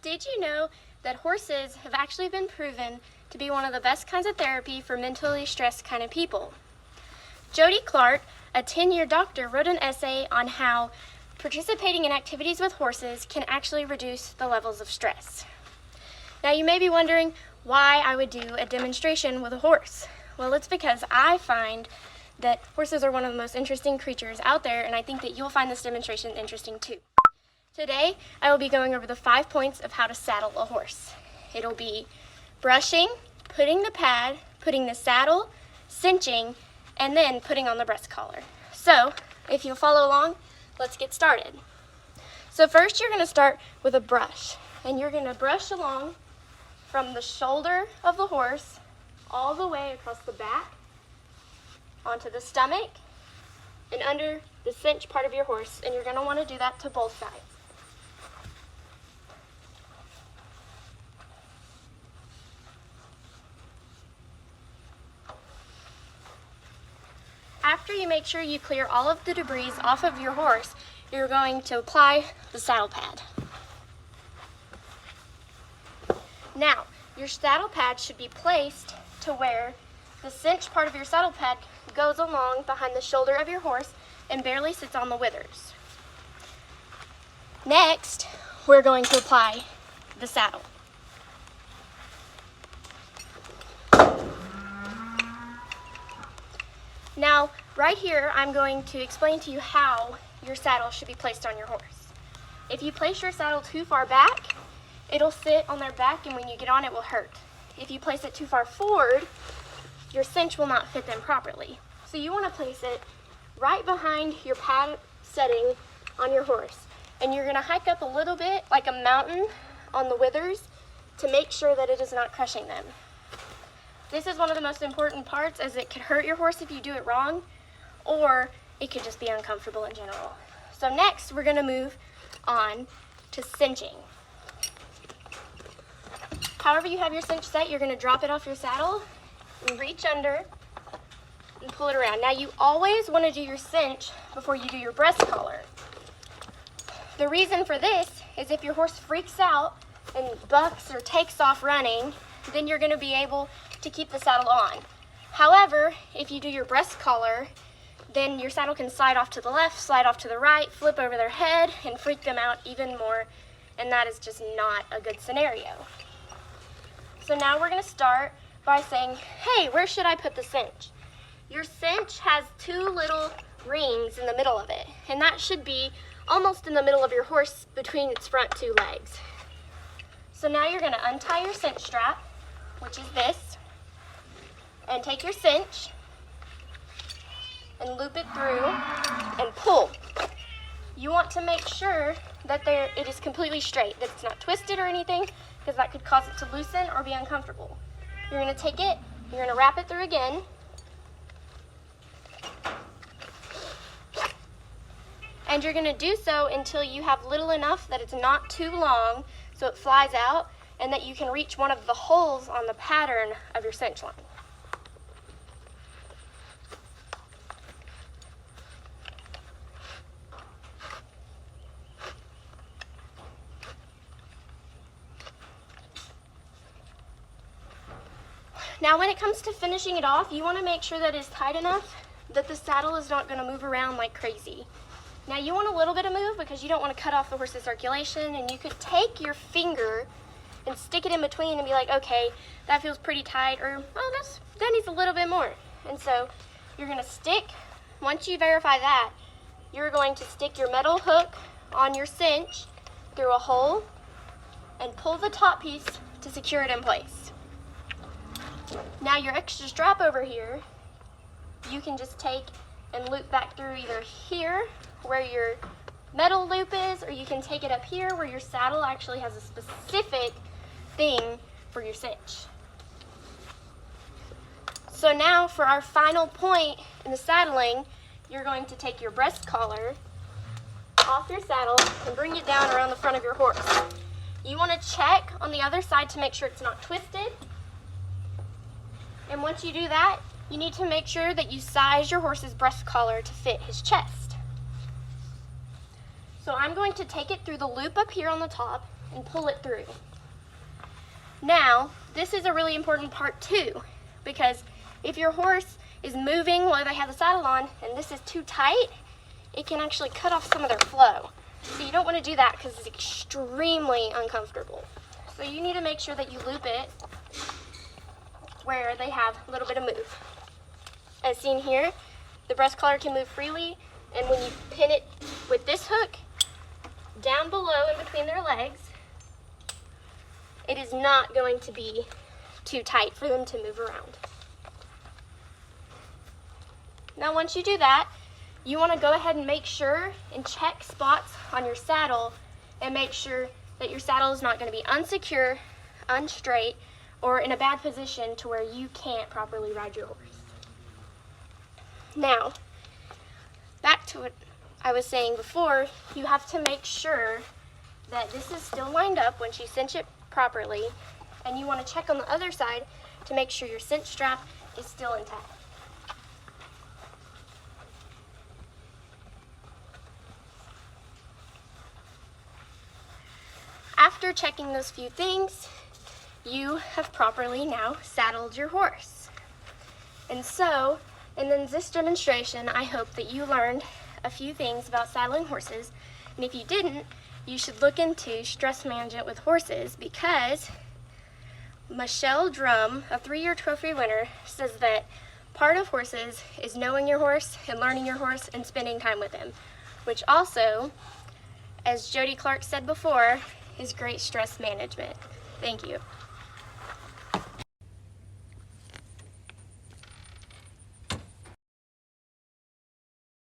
Did you know that horses have actually been proven to be one of the best kinds of therapy for mentally stressed kind of people? Jody Clark, a 10-year doctor, wrote an essay on how participating in activities with horses can actually reduce the levels of stress. Now you may be wondering why I would do a demonstration with a horse. Well, it's because I find that horses are one of the most interesting creatures out there, and I think that you'll find this demonstration interesting too. Today, I will be going over the 5 points of how to saddle a horse. It'll be brushing, putting the pad, putting the saddle, cinching, and then putting on the breast collar. So, if you'll follow along, let's get started. So first you're going to start with a brush, and you're going to brush along from the shoulder of the horse all the way across the back, onto the stomach, and under the cinch part of your horse, and you're going to want to do that to both sides. After you make sure you clear all of the debris off of your horse, you're going to apply the saddle pad. Now, your saddle pad should be placed to where the cinch part of your saddle pad goes along behind the shoulder of your horse and barely sits on the withers. Next, we're going to apply the saddle. Now, right here, I'm going to explain to you how your saddle should be placed on your horse. If you place your saddle too far back, it'll sit on their back, and when you get on, it will hurt. If you place it too far forward, your cinch will not fit them properly. So you want to place it right behind your pad setting on your horse. And you're going to hike up a little bit, like a mountain, on the withers to make sure that it is not crushing them. This is one of the most important parts, as it could hurt your horse if you do it wrong, or it could just be uncomfortable in general. So next, we're going to move on to cinching. However you have your cinch set, you're going to drop it off your saddle and reach under and pull it around. Now you always want to do your cinch before you do your breast collar. The reason for this is if your horse freaks out and bucks or takes off running, then you're going to be able to keep the saddle on. However, if you do your breast collar, then your saddle can slide off to the left, slide off to the right, flip over their head, and freak them out even more, and that is just not a good scenario. So now we're going to start by saying, hey, where should I put the cinch? Your cinch has 2 little rings in the middle of it, and that should be almost in the middle of your horse between its front 2 legs. So now you're going to untie your cinch strap, which is this, and take your cinch and loop it through and pull. You want to make sure that it is completely straight, that it's not twisted or anything, because that could cause it to loosen or be uncomfortable. You're going to take it, you're going to wrap it through again, and you're going to do so until you have little enough that it's not too long so it flies out, and that you can reach one of the holes on the pattern of your cinch line. Now when it comes to finishing it off, you want to make sure that it's tight enough that the saddle is not going to move around like crazy. Now you want a little bit of move because you don't want to cut off the horse's circulation, and you could take your finger and stick it in between and be like, okay, that feels pretty tight, or oh, that needs a little bit more. And so you're going to stick, once you verify that, you're going to stick your metal hook on your cinch through a hole and pull the top piece to secure it in place. Now your extra strap over here, you can just take and loop back through either here where your metal loop is, or you can take it up here where your saddle actually has a specific thing for your cinch. So now for our final point in the saddling, you're going to take your breast collar off your saddle and bring it down around the front of your horse. You want to check on the other side to make sure it's not twisted. And once you do that, you need to make sure that you size your horse's breast collar to fit his chest. So I'm going to take it through the loop up here on the top, and pull it through. Now, this is a really important part too, because if your horse is moving while they have the saddle on and this is too tight, it can actually cut off some of their flow. So you don't want to do that because it's extremely uncomfortable. So you need to make sure that you loop it where they have a little bit of move. As seen here, the breast collar can move freely, and when you pin it with this hook down below in between their legs, it is not going to be too tight for them to move around. Now once you do that, you want to go ahead and make sure and check spots on your saddle and make sure that your saddle is not going to be unsecure, unstraight, or in a bad position to where you can't properly ride your horse. Now, back to what I was saying before, you have to make sure that this is still lined up once you cinch it properly, and you want to check on the other side to make sure your cinch strap is still intact. After checking those few things, you have properly now saddled your horse. And so, in this demonstration, I hope that you learned a few things about saddling horses. And if you didn't, you should look into stress management with horses, because Michelle Drum, a 3-year trophy winner, says that part of horses is knowing your horse and learning your horse and spending time with him, which also, as Jody Clark said before, is great stress management. Thank you.